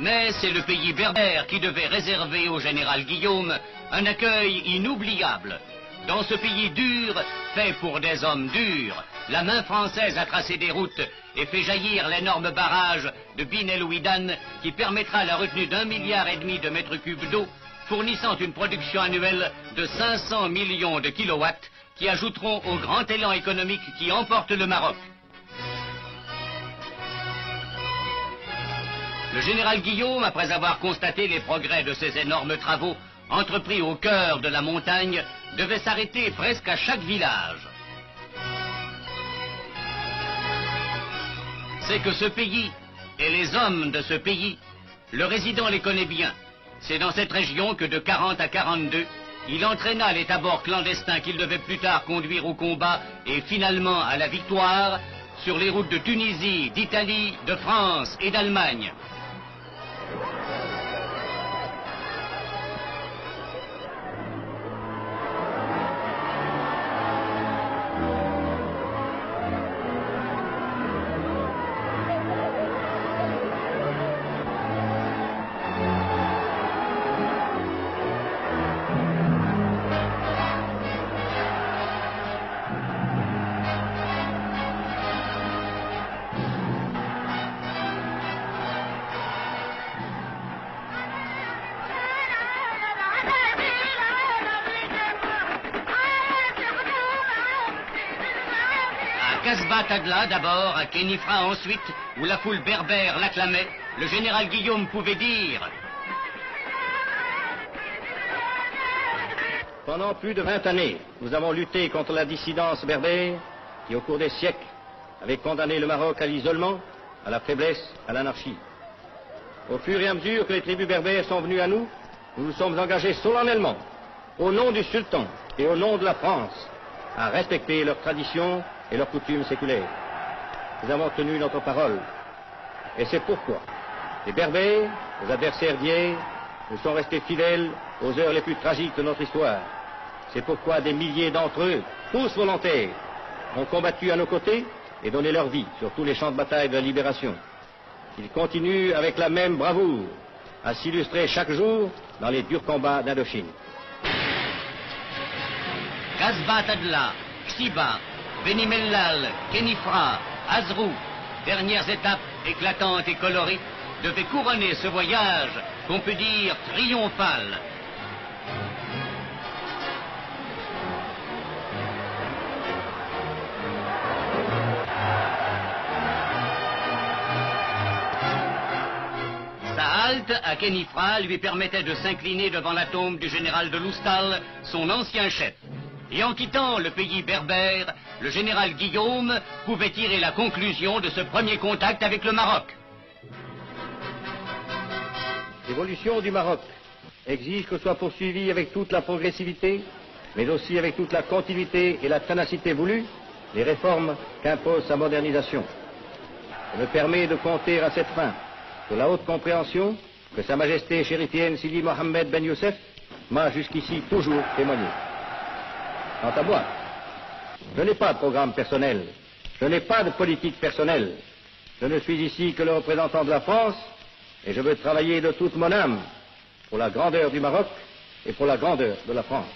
Mais c'est le pays berbère qui devait réserver au général Guillaume un accueil inoubliable. Dans ce pays dur, fait pour des hommes durs, la main française a tracé des routes et fait jaillir l'énorme barrage de Bin el Ouidan qui permettra la retenue d'1,5 milliard de mètres cubes d'eau, fournissant une production annuelle de 500 millions de kilowatts qui ajouteront au grand élan économique qui emporte le Maroc. Le général Guillaume, après avoir constaté les progrès de ces énormes travaux entrepris au cœur de la montagne, devait s'arrêter presque à chaque village. C'est que ce pays et les hommes de ce pays, le résident les connaît bien. C'est dans cette région que de 40 à 42, il entraîna les tabords clandestins qu'il devait plus tard conduire au combat et finalement à la victoire sur les routes de Tunisie, d'Italie, de France et d'Allemagne. Casbah Tadla d'abord, à Khénifra ensuite, où la foule berbère l'acclamait, le général Guillaume pouvait dire: Pendant plus de 20 années, nous avons lutté contre la dissidence berbère qui, au cours des siècles, avait condamné le Maroc à l'isolement, à la faiblesse, à l'anarchie. Au fur et à mesure que les tribus berbères sont venues à nous, nous nous sommes engagés solennellement, au nom du sultan et au nom de la France, à respecter leurs traditions et leurs coutumes séculaires. Nous avons tenu notre parole. Et c'est pourquoi les Berbères, nos adversaires d'hier, nous sont restés fidèles aux heures les plus tragiques de notre histoire. C'est pourquoi des milliers d'entre eux, tous volontaires, ont combattu à nos côtés et donné leur vie sur tous les champs de bataille de la libération. Ils continuent avec la même bravoure à s'illustrer chaque jour dans les durs combats d'Indochine. Casbah Tadla, Xiba, Beni Mellal, Khénifra, Azrou, dernières étapes éclatantes et colorées, devaient couronner ce voyage qu'on peut dire triomphal. Sa halte à Khénifra lui permettait de s'incliner devant la tombe du général de Loustal, son ancien chef. Et en quittant le pays berbère, le général Guillaume pouvait tirer la conclusion de ce premier contact avec le Maroc. L'évolution du Maroc exige que soit poursuivie avec toute la progressivité, mais aussi avec toute la continuité et la ténacité voulues, les réformes qu'impose sa modernisation. Je me permets de compter à cette fin sur la haute compréhension que Sa Majesté chérifienne Sidi Mohammed Ben Youssef m'a jusqu'ici toujours témoigné. Quant à moi, je n'ai pas de programme personnel, je n'ai pas de politique personnelle. Je ne suis ici que le représentant de la France et je veux travailler de toute mon âme pour la grandeur du Maroc et pour la grandeur de la France.